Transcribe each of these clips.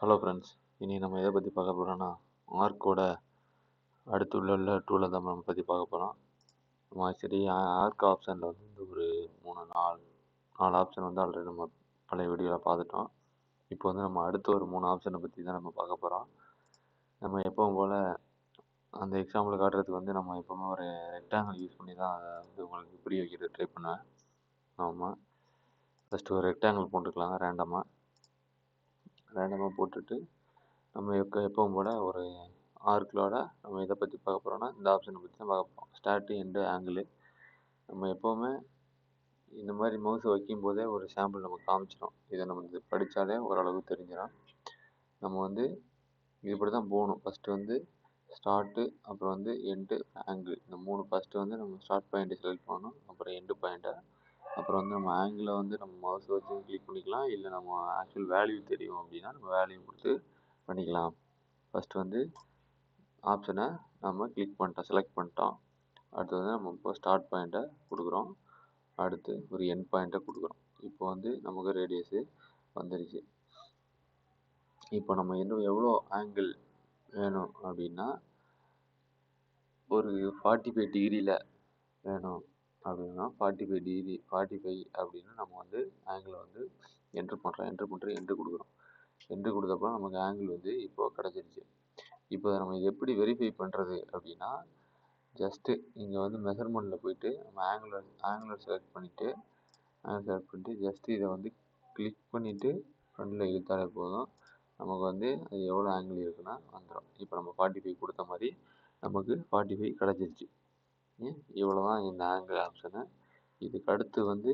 Hello friends, இனி நம்ம எதை பற்றி பார்க்க போகிறோன்னா ஆர்க்கோட அடுத்து உள்ள டூலை தான் நம்ம பற்றி பார்க்க போகிறோம். நம்ம ஆக்சுவலி ஆர்க் ஆப்ஷனில் வந்து இந்த ஒரு நாலு ஆப்ஷன் வந்து ஆல்ரெடி நம்ம பழைய வீடியோவில் பார்த்துட்டோம். இப்போ வந்து நம்ம அடுத்த ஒரு 3 ஆப்ஷனை பற்றி தான் நம்ம பார்க்க போகிறோம். நம்ம எப்பவும் போல் அந்த எக்ஸாம்பிள் காட்டுறதுக்கு வந்து நம்ம எப்போவுமே ஒரு ரெக்டாங்கிள் யூஸ் பண்ணி தான் அதை வந்து உங்களுக்கு புரிய வைக்கிறது ட்ரை பண்ணுவேன். ஆமாம், ஃபஸ்ட்டு ஒரு ரெக்டாங்கிள் போட்டுக்கலாம். ரேண்டமாக போட்டுட்டு நம்ம எப்பவும் போல் ஒரு ஆர்க்கிலோட நம்ம இதை பற்றி பார்க்க போகிறோன்னா இந்த ஆப்ஷனை பற்றி தான் பார்க்க போகிறோம். Start end angle. நம்ம எப்போவுமே இந்த மாதிரி மவுஸை வைக்கும்போதே ஒரு சாம்பிள் நமக்கு காமிச்சிடும். இதை நம்ம இது படித்தாலே ஓரளவு தெரிஞ்சிடும். நம்ம வந்து இப்படி தான் போகணும். ஃபஸ்ட்டு வந்து ஸ்டார்ட்டு, அப்புறம் வந்து எண்டு, ஆங்கிள். இந்த 3 ஃபஸ்ட்டு வந்து நம்ம ஸ்டார்ட் பாயிண்ட்டை செலக்ட் பண்ணணும், அப்புறம் எண்டு பாயிண்ட்டை, அப்புறம் வந்து நம்ம ஆங்கிளை வந்து நம்ம மவுஸ் வச்சு கிளிக் பண்ணிக்கலாம். இல்லை நம்ம ஆக்சுவல் வேல்யூ தெரியும் அப்படின்னா நம்ம வேல்யூ கொடுத்து பண்ணிக்கலாம். ஃபஸ்ட்டு வந்து ஆப்ஷனை நம்ம கிளிக் பண்ணிட்டோம், செலக்ட் பண்ணிட்டோம். அடுத்து வந்து நம்ம இப்போ ஸ்டார்ட் பாயிண்ட்டை கொடுக்குறோம், அடுத்து ஒரு எண்ட் பாயிண்ட்டை கொடுக்குறோம். இப்போ வந்து நமக்கு ரேடியஸு வந்துருச்சு. இப்போ நம்ம இன்னும் எவ்வளோ ஆங்கிள் வேணும் அப்படின்னா ஒரு 45 டிகிரியில் வேணும் அப்படின்னா 45 அப்படின்னு நம்ம வந்து ஆங்கிளை வந்து என்ட்ரு கொடுக்குறோம். என்ட்ரு கொடுத்தப்போ நமக்கு ஆங்கிள் வந்து இப்போது கிடச்சிருச்சு. இப்போ நம்ம இது எப்படி வெரிஃபை பண்ணுறது அப்படின்னா ஜஸ்ட்டு இங்கே வந்து மெஷர்மெண்ட்டில் போயிட்டு நம்ம ஆங்குலர் செலக்ட் பண்ணிவிட்டு ஜஸ்ட்டு இதை வந்து கிளிக் பண்ணிவிட்டு ஃப்ரண்டில் இழுத்தாலே போதும். நமக்கு வந்து அது எவ்வளோ ஆங்கிள் இருக்குன்னா வந்துடும். இப்போ நம்ம 45 கொடுத்த மாதிரி நமக்கு 45 கிடச்சிருச்சு. இவ்வளோ தான் இந்த ஆங்கிள் ஆப்ஷனு. இதுக்கு அடுத்து வந்து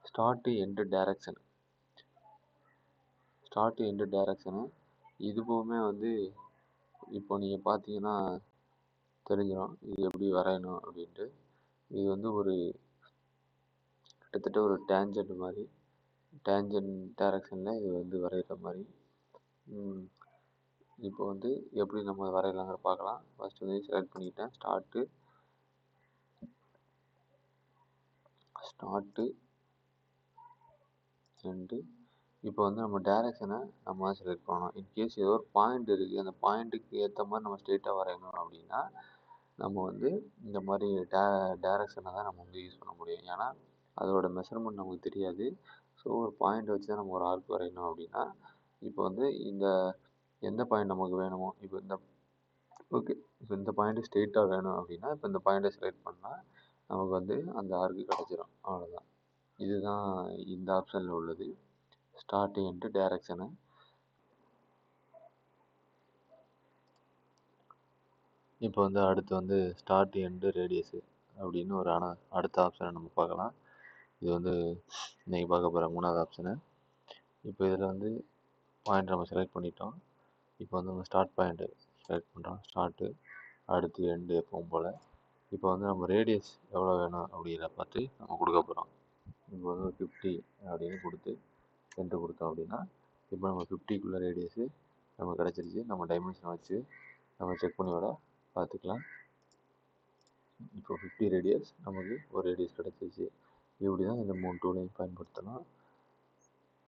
ஸ்டார்ட்டு எண்டு டைரக்ஷனு. இதுவுமே வந்து இப்போ நீங்கள் பார்த்தீங்கன்னா தெரிஞ்சிடும் இது எப்படி வரையணும் அப்படின்ட்டு. இது வந்து ஒரு கிட்டத்தட்ட ஒரு டேஞ்சன்ட் மாதிரி, டேஞ்சன்ட் டைரக்ஷனில் இது வந்து வரைகிற மாதிரி. இப்போ வந்து எப்படி நம்ம வரையலாங்கிற பார்க்கலாம். ஃபஸ்ட்டு வந்து செலக்ட் பண்ணிக்கிட்டேன், ஸ்டார்ட்டு எண்டு. இப்போ வந்து நம்ம டைரக்ஷனை நம்ம செலக்ட் பண்ணணும். இன்கேஸ் ஏதோ ஒரு பாயிண்ட் இருக்குது, அந்த பாயிண்ட்டுக்கு ஏற்ற மாதிரி நம்ம ஸ்ட்ரெயிட்டாக வரையணும் அப்படின்னா நம்ம வந்து இந்த மாதிரி டைரக்ஷனை தான் நம்ம வந்து யூஸ் பண்ண முடியும். ஏன்னா அதோட மெஷர்மெண்ட் நமக்கு தெரியாது. ஸோ ஒரு பாயிண்ட் வச்சு தான் நம்ம ஒரு ஆர்க் வரையணும் அப்படின்னா இப்போ வந்து எந்த பாயிண்ட் நமக்கு வேணுமோ, இப்போ இந்த பாயிண்ட்டு ஸ்ட்ரெயிட்டாக வேணும் அப்படின்னா இப்போ இந்த பாயிண்ட்டை செலக்ட் பண்ணால் நமக்கு வந்து அந்த ஆர்க்கு கிடச்சிரும். அவ்வளோதான். இதுதான் இந்த ஆப்ஷனில் உள்ளது, ஸ்டார்ட் எண்டு டைரக்ஷனு. இப்போ வந்து அடுத்து வந்து ஸ்டார்ட் எண்டு ரேடியஸு அப்படின்னு ஒரு அடுத்த ஆப்ஷனை நம்ம பார்க்கலாம். இது வந்து இன்றைக்கி பார்க்க போகிற 3வது ஆப்ஷனு. இப்போ இதில் வந்து பாயிண்ட் நம்ம செலக்ட் பண்ணிட்டோம். இப்போ வந்து நம்ம ஸ்டார்ட் பாயிண்ட்டு செலக்ட் பண்ணுறோம், ஸ்டார்ட்டு, அடுத்து எண்டு எப்பவும் போல். இப்போ வந்து நம்ம ரேடியஸ் எவ்வளோ வேணும் அப்படிங்கிறத பார்த்து நம்ம கொடுக்க போகிறோம். இப்போ வந்து 50 அப்படின்னு கொடுத்து என்ட்ரு கொடுத்தோம் அப்படின்னா இப்போ நம்ம 50க்குள்ளே ரேடியஸு நம்ம கிடச்சிருச்சு. நம்ம டைமென்ஷன் வச்சு நம்ம செக் பண்ணி விட பார்த்துக்கலாம். இப்போ 50 ரேடியஸ் நமக்கு ஒரு ரேடியஸ் கிடச்சிருச்சு. இப்படி தான் இந்த 3 டூலையும் பயன்படுத்தலாம்.